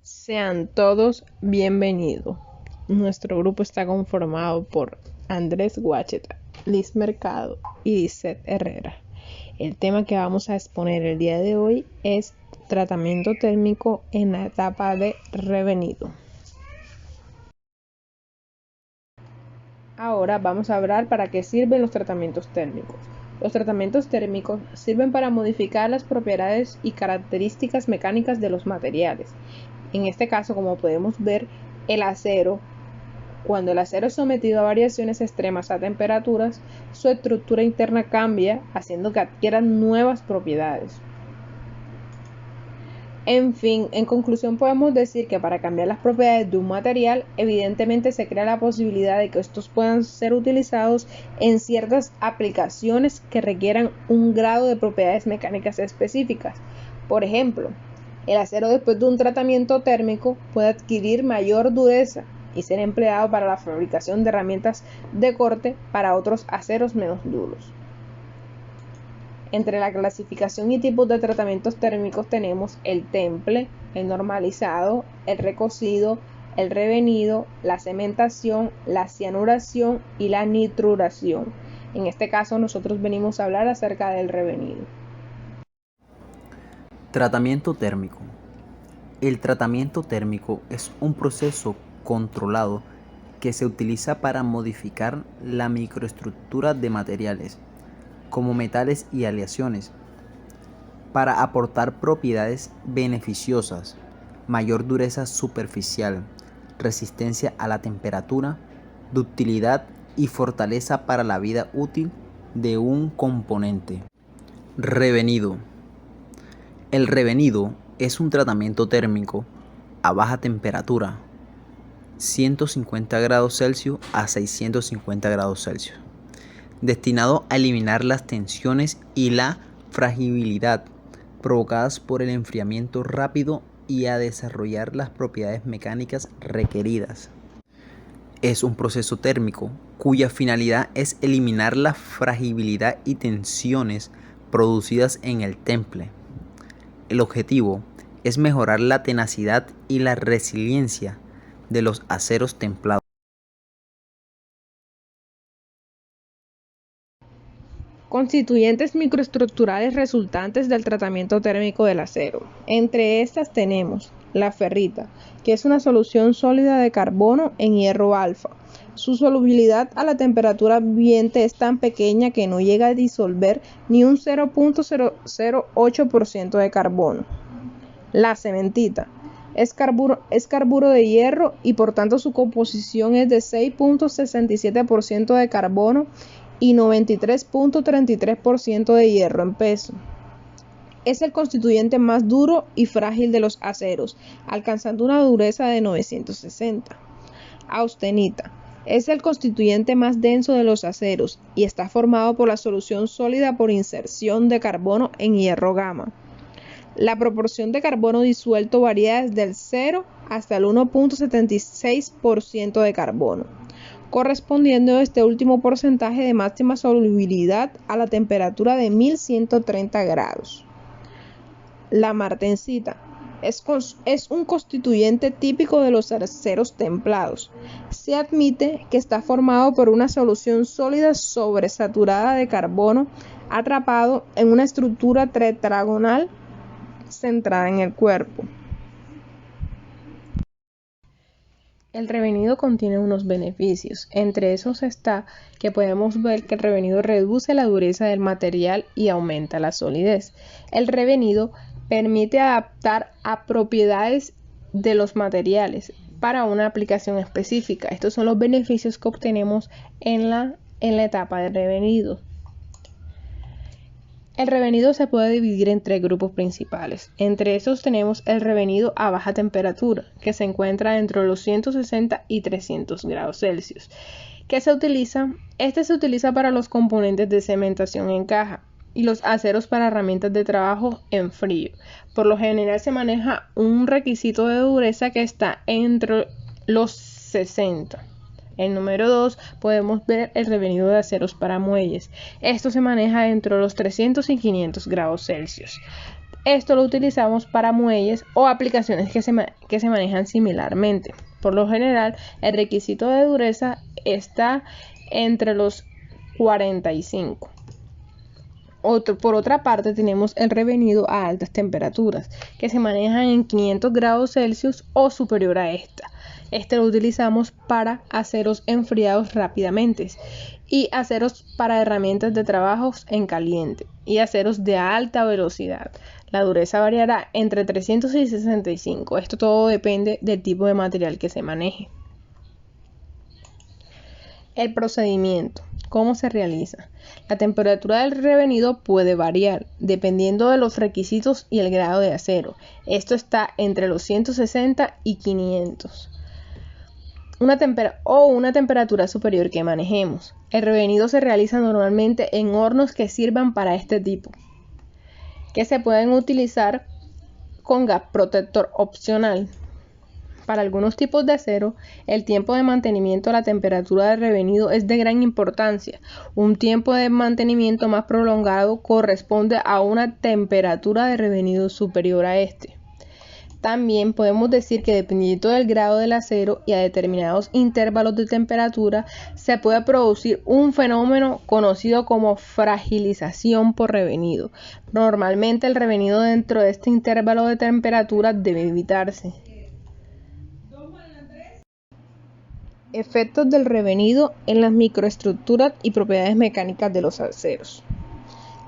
Sean todos bienvenidos. Nuestro grupo está conformado por Andrés Guacheta, Liz Mercado y Lisette Herrera. El tema que vamos a exponer el día de hoy es tratamiento térmico en la etapa de revenido. Ahora vamos a hablar para qué sirven los tratamientos térmicos. Los tratamientos térmicos sirven para modificar las propiedades y características mecánicas de los materiales. En este caso, como podemos ver, el acero, cuando el acero es sometido a variaciones extremas a temperaturas, su estructura interna cambia, haciendo que adquieran nuevas propiedades. En fin, en conclusión podemos decir que para cambiar las propiedades de un material, evidentemente se crea la posibilidad de que estos puedan ser utilizados en ciertas aplicaciones que requieran un grado de propiedades mecánicas específicas. Por ejemplo, el acero después de un tratamiento térmico puede adquirir mayor dureza y ser empleado para la fabricación de herramientas de corte para otros aceros menos duros. Entre la clasificación y tipos de tratamientos térmicos tenemos el temple, el normalizado, el recocido, el revenido, la cementación, la cianuración y la nitruración. En este caso nosotros venimos a hablar acerca del revenido. Tratamiento térmico. El tratamiento térmico es un proceso controlado que se utiliza para modificar la microestructura de materiales, como metales y aleaciones, para aportar propiedades beneficiosas, mayor dureza superficial, resistencia a la temperatura, ductilidad y fortaleza para la vida útil de un componente. Revenido. El revenido es un tratamiento térmico a baja temperatura, 150 grados Celsius a 650 grados Celsius, destinado a eliminar las tensiones y la fragilidad provocadas por el enfriamiento rápido y a desarrollar las propiedades mecánicas requeridas. Es un proceso térmico cuya finalidad es eliminar la fragilidad y tensiones producidas en el temple. El objetivo es mejorar la tenacidad y la resiliencia de los aceros templados. Constituyentes microestructurales resultantes del tratamiento térmico del acero. Entre estas tenemos la ferrita, que es una solución sólida de carbono en hierro alfa. Su solubilidad a la temperatura ambiente es tan pequeña que no llega a disolver ni un 0.008% de carbono. La cementita es carburo de hierro y por tanto su composición es de 6.67% de carbono y 93.33% de hierro en peso. Es el constituyente más duro y frágil de los aceros, alcanzando una dureza de 960. Austenita es el constituyente más denso de los aceros y está formado por la solución sólida por inserción de carbono en hierro gamma. La proporción de carbono disuelto varía desde el 0 hasta el 1.76% de carbono, correspondiendo este último porcentaje de máxima solubilidad a la temperatura de 1130 grados. La martensita es un constituyente típico de los aceros templados. Se admite que está formado por una solución sólida sobresaturada de carbono atrapado en una estructura tetragonal centrada en el cuerpo. El revenido contiene unos beneficios. Entre esos está que podemos ver que el revenido reduce la dureza del material y aumenta la solidez. El revenido permite adaptar a propiedades de los materiales para una aplicación específica. Estos son los beneficios que obtenemos en la etapa de revenido. El revenido se puede dividir en tres grupos principales. Entre esos tenemos el revenido a baja temperatura, que se encuentra entre los 160 y 300 grados Celsius. Se utiliza para los componentes de cementación en caja y los aceros para herramientas de trabajo en frío. Por lo general se maneja un requisito de dureza que está entre los 60. El número 2 podemos ver el revenido de aceros para muelles. Esto se maneja entre los 300 y 500 grados Celsius. Esto lo utilizamos para muelles o aplicaciones que se manejan similarmente. Por lo general, el requisito de dureza está entre los 45. Por otra parte, tenemos el revenido a altas temperaturas, que se manejan en 500 grados Celsius o superior a esta. Este lo utilizamos para aceros enfriados rápidamente y aceros para herramientas de trabajos en caliente y aceros de alta velocidad. La dureza variará entre 300 y 65. Esto todo depende del tipo de material que se maneje. El procedimiento. ¿Cómo se realiza? La temperatura del revenido puede variar dependiendo de los requisitos y el grado de acero. Esto está entre los 160 y 500. Una temperatura superior que manejemos. El revenido se realiza normalmente en hornos que sirvan para este tipo, que se pueden utilizar con gas protector opcional. Para algunos tipos de acero, el tiempo de mantenimiento a la temperatura de revenido es de gran importancia. Un tiempo de mantenimiento más prolongado corresponde a una temperatura de revenido superior a este. También podemos decir que dependiendo del grado del acero y a determinados intervalos de temperatura, se puede producir un fenómeno conocido como fragilización por revenido. Normalmente el revenido dentro de este intervalo de temperatura debe evitarse. Efectos del revenido en las microestructuras y propiedades mecánicas de los aceros.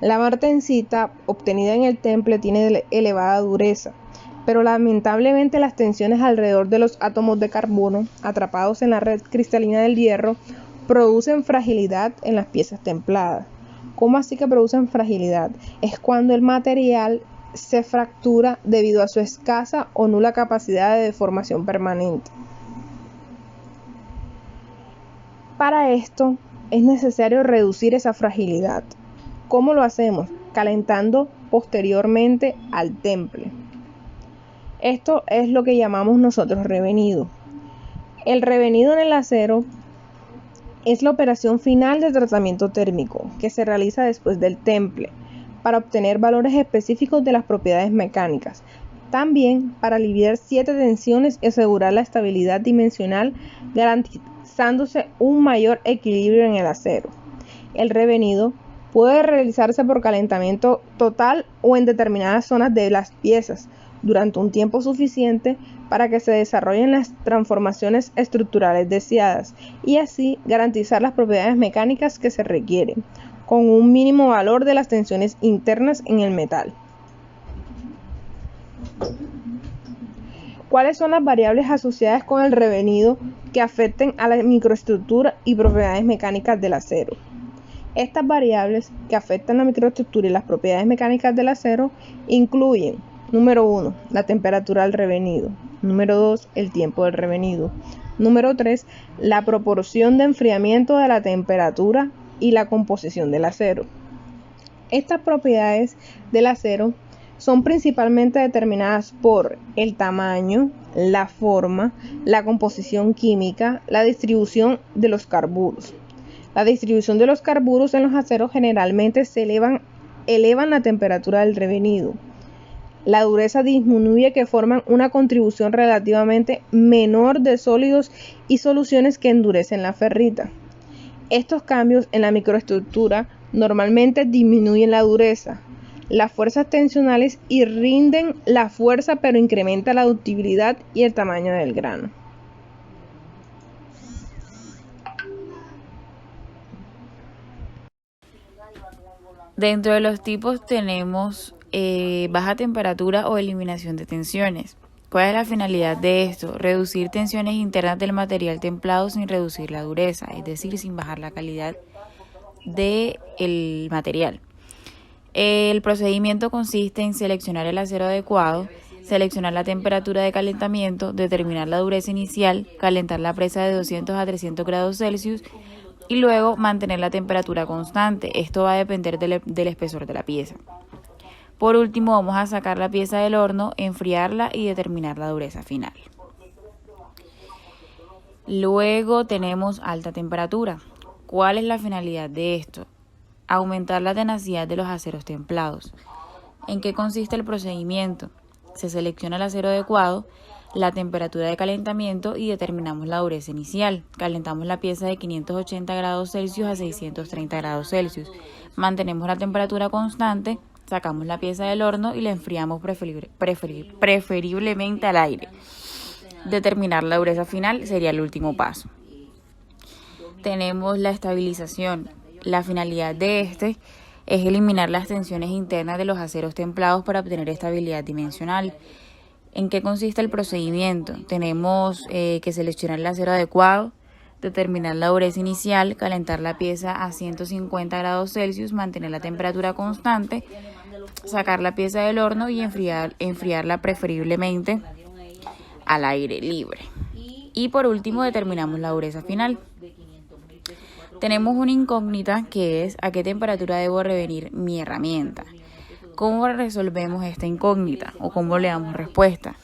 La martensita obtenida en el temple tiene elevada dureza, pero lamentablemente las tensiones alrededor de los átomos de carbono atrapados en la red cristalina del hierro producen fragilidad en las piezas templadas. ¿Cómo así que producen fragilidad? Es cuando el material se fractura debido a su escasa o nula capacidad de deformación permanente. Para esto es necesario reducir esa fragilidad. ¿Cómo lo hacemos? Calentando posteriormente al temple. Esto es lo que llamamos nosotros revenido. El revenido en el acero es la operación final de tratamiento térmico que se realiza después del temple para obtener valores específicos de las propiedades mecánicas. También para aliviar 7 tensiones y asegurar la estabilidad dimensional, garantizándose un mayor equilibrio en el acero. El revenido puede realizarse por calentamiento total o en determinadas zonas de las piezas durante un tiempo suficiente para que se desarrollen las transformaciones estructurales deseadas y así garantizar las propiedades mecánicas que se requieren, con un mínimo valor de las tensiones internas en el metal. ¿Cuáles son las variables asociadas con el revenido que afecten a la microestructura y propiedades mecánicas del acero? Estas variables que afectan la microestructura y las propiedades mecánicas del acero incluyen: número 1, la temperatura del revenido. Número 2, el tiempo del revenido. Número 3, la proporción de enfriamiento de la temperatura y la composición del acero. Estas propiedades del acero son principalmente determinadas por el tamaño, la forma, la composición química, la distribución de los carburos. La distribución de los carburos en los aceros generalmente elevan la temperatura del revenido. La dureza disminuye, que forman una contribución relativamente menor de sólidos y soluciones que endurecen la ferrita. Estos cambios en la microestructura normalmente disminuyen la dureza, las fuerzas tensionales y rinden la fuerza, pero incrementa la ductibilidad y el tamaño del grano. Dentro de los tipos tenemos baja temperatura o eliminación de tensiones. ¿Cuál es la finalidad de esto? Reducir tensiones internas del material templado sin reducir la dureza, es decir, sin bajar la calidad del material. El procedimiento consiste en seleccionar el acero adecuado, seleccionar la temperatura de calentamiento, determinar la dureza inicial, calentar la presa de 200 a 300 grados Celsius y luego mantener la temperatura constante. Esto va a depender del espesor de la pieza. Por último, vamos a sacar la pieza del horno, enfriarla y determinar la dureza final. Luego tenemos alta temperatura. ¿Cuál es la finalidad de esto? Aumentar la tenacidad de los aceros templados. ¿En qué consiste el procedimiento? Se selecciona el acero adecuado, la temperatura de calentamiento y determinamos la dureza inicial. Calentamos la pieza de 580 grados Celsius a 630 grados Celsius. Mantenemos la temperatura constante, sacamos la pieza del horno y la enfriamos preferiblemente al aire. Determinar la dureza final sería el último paso. Tenemos la estabilización. La finalidad de este es eliminar las tensiones internas de los aceros templados para obtener estabilidad dimensional. ¿En qué consiste el procedimiento? Tenemos que seleccionar el acero adecuado, determinar la dureza inicial, calentar la pieza a 150 grados Celsius, mantener la temperatura constante, sacar la pieza del horno y enfriarla preferiblemente al aire libre. Y por último determinamos la dureza final. Tenemos una incógnita que es ¿a qué temperatura debo revenir mi herramienta? ¿Cómo resolvemos esta incógnita o cómo le damos respuesta?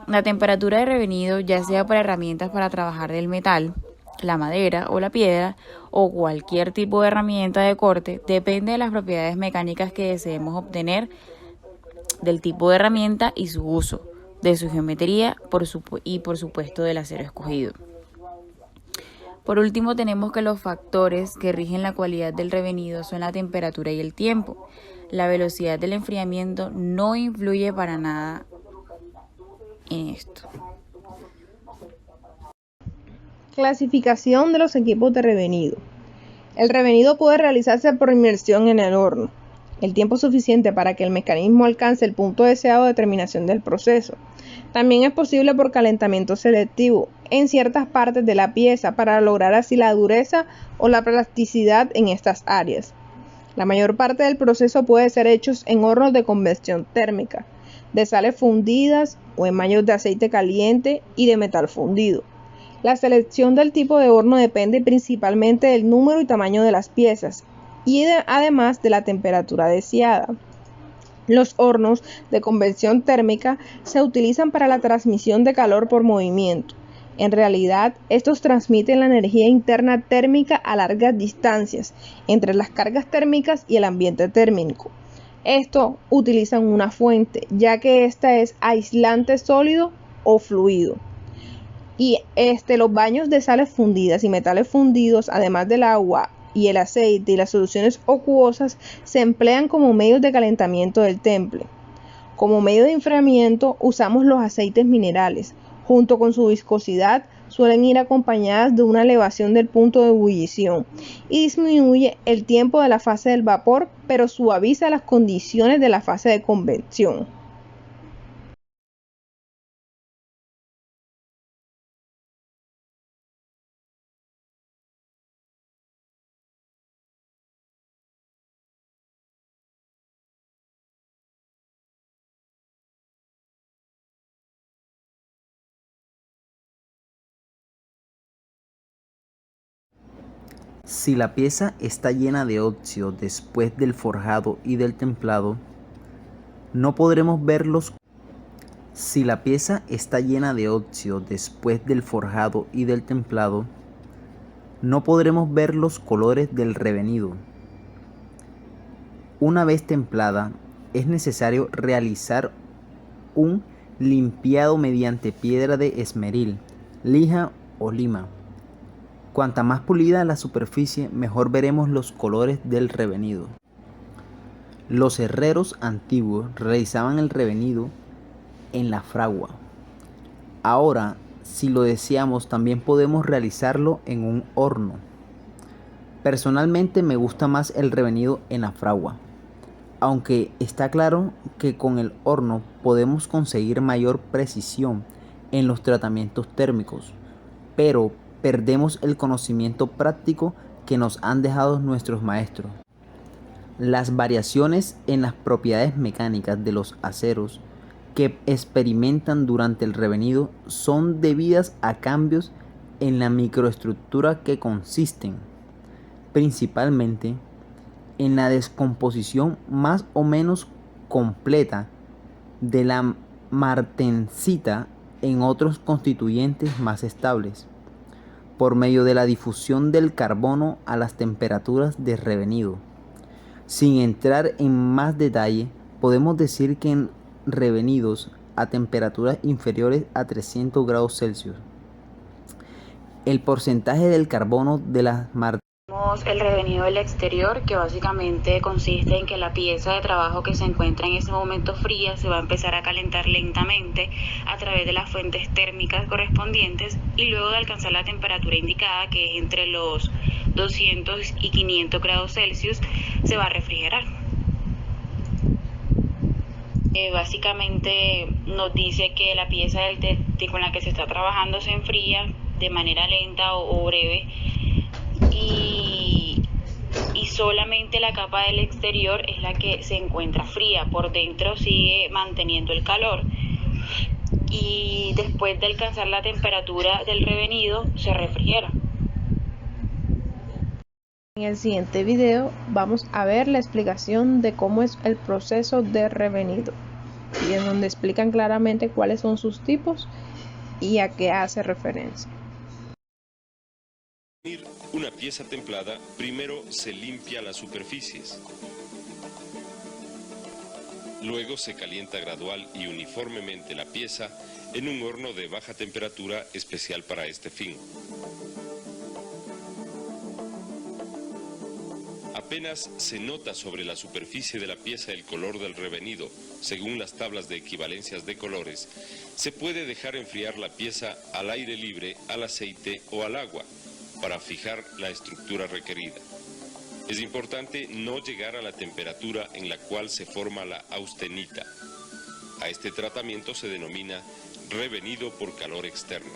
La temperatura de revenido, ya sea para herramientas para trabajar del metal, la madera o la piedra o cualquier tipo de herramienta de corte, depende de las propiedades mecánicas que deseemos obtener, del tipo de herramienta y su uso, de su geometría y por supuesto del acero escogido. Por último, tenemos que los factores que rigen la cualidad del revenido son la temperatura y el tiempo. La velocidad del enfriamiento no influye para nada en esto. Clasificación de los equipos de revenido. El revenido puede realizarse por inmersión en el horno, el tiempo suficiente para que el mecanismo alcance el punto deseado de terminación del proceso. También es posible por calentamiento selectivo en ciertas partes de la pieza para lograr así la dureza o la plasticidad en estas áreas. La mayor parte del proceso puede ser hecho en hornos de convección térmica, de sales fundidas o en baños de aceite caliente y de metal fundido. La selección del tipo de horno depende principalmente del número y tamaño de las piezas y además de la temperatura deseada. Los hornos de convección térmica se utilizan para la transmisión de calor por movimiento. En realidad, estos transmiten la energía interna térmica a largas distancias entre las cargas térmicas y el ambiente térmico. Esto utilizan una fuente, ya que esta es aislante sólido o fluido. Y los baños de sales fundidas y metales fundidos, además del agua y el aceite y las soluciones acuosas, se emplean como medios de calentamiento del temple. Como medio de enfriamiento usamos los aceites minerales. Junto con su viscosidad, suelen ir acompañadas de una elevación del punto de ebullición y disminuye el tiempo de la fase del vapor, pero suaviza las condiciones de la fase de convección. Si la pieza está llena de óxido después del forjado y del templado, no podremos ver los colores del revenido. Una vez templada, es necesario realizar un limpiado mediante piedra de esmeril, lija o lima. Cuanta más pulida la superficie, mejor veremos los colores del revenido. Los herreros antiguos realizaban el revenido en la fragua. Ahora, si lo deseamos, también podemos realizarlo en un horno. Personalmente me gusta más el revenido en la fragua, aunque está claro que con el horno podemos conseguir mayor precisión en los tratamientos térmicos, pero perdemos el conocimiento práctico que nos han dejado nuestros maestros. Las variaciones en las propiedades mecánicas de los aceros que experimentan durante el revenido son debidas a cambios en la microestructura que consisten principalmente en la descomposición más o menos completa de la martensita en otros constituyentes más estables, por medio de la difusión del carbono a las temperaturas de revenido. Sin entrar en más detalle, Podemos decir que en revenidos a temperaturas inferiores a 300 grados Celsius, el porcentaje del carbono de las El revenido del exterior, que básicamente consiste en que la pieza de trabajo que se encuentra en ese momento fría se va a empezar a calentar lentamente a través de las fuentes térmicas correspondientes y luego de alcanzar la temperatura indicada, que es entre los 200 y 500 grados Celsius, se va a refrigerar. Básicamente nos dice que la pieza con la que se está trabajando se enfría de manera lenta o breve y solamente la capa del exterior es la que se encuentra fría, por dentro sigue manteniendo el calor y después de alcanzar la temperatura del revenido se refrigera. En el siguiente video vamos a ver la explicación de cómo es el proceso de revenido y en donde explican claramente cuáles son sus tipos y a qué hace referencia. Una pieza templada, primero se limpia las superficies. Luego se calienta gradual y uniformemente la pieza en un horno de baja temperatura especial para este fin. Apenas se nota sobre la superficie de la pieza el color del revenido, según las tablas de equivalencias de colores, se puede dejar enfriar la pieza al aire libre, al aceite o al agua, para fijar la estructura requerida. Es importante no llegar a la temperatura en la cual se forma la austenita. A este tratamiento se denomina revenido por calor externo.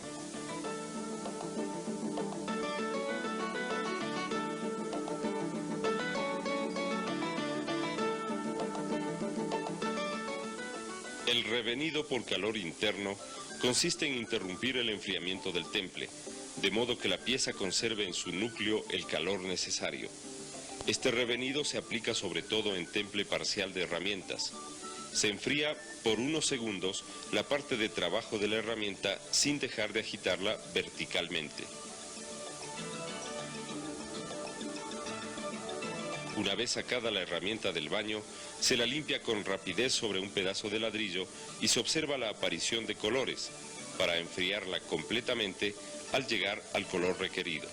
El revenido por calor interno consiste en interrumpir el enfriamiento del temple, de modo que la pieza conserve en su núcleo el calor necesario. Este revenido se aplica sobre todo en temple parcial de herramientas. Se enfría por unos segundos la parte de trabajo de la herramienta sin dejar de agitarla verticalmente. Una vez sacada la herramienta del baño, se la limpia con rapidez sobre un pedazo de ladrillo y se observa la aparición de colores, para enfriarla completamente al llegar al color requerido.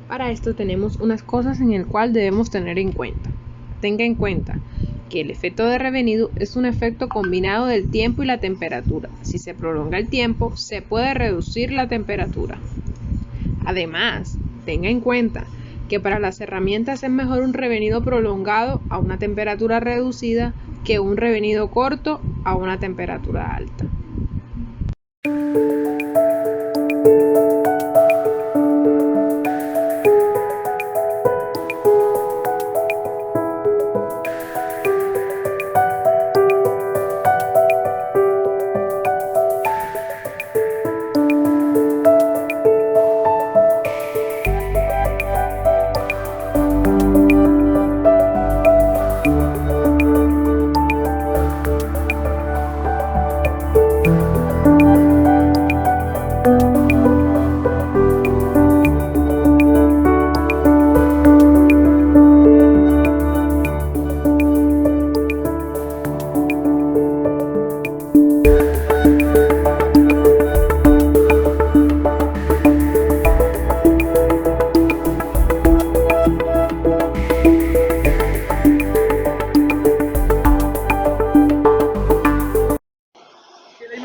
Para esto tenemos unas cosas en el cual debemos tener en cuenta. Tenga en cuenta que el efecto de revenido es un efecto combinado del tiempo y la temperatura. Si se prolonga el tiempo, se puede reducir la temperatura. Además, tenga en cuenta que para las herramientas es mejor un revenido prolongado a una temperatura reducida que un revenido corto a una temperatura alta.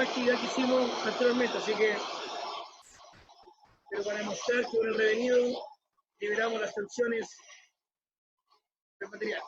Actividad que hicimos anteriormente, así que pero para demostrar que con el revenido liberamos las tensiones del material.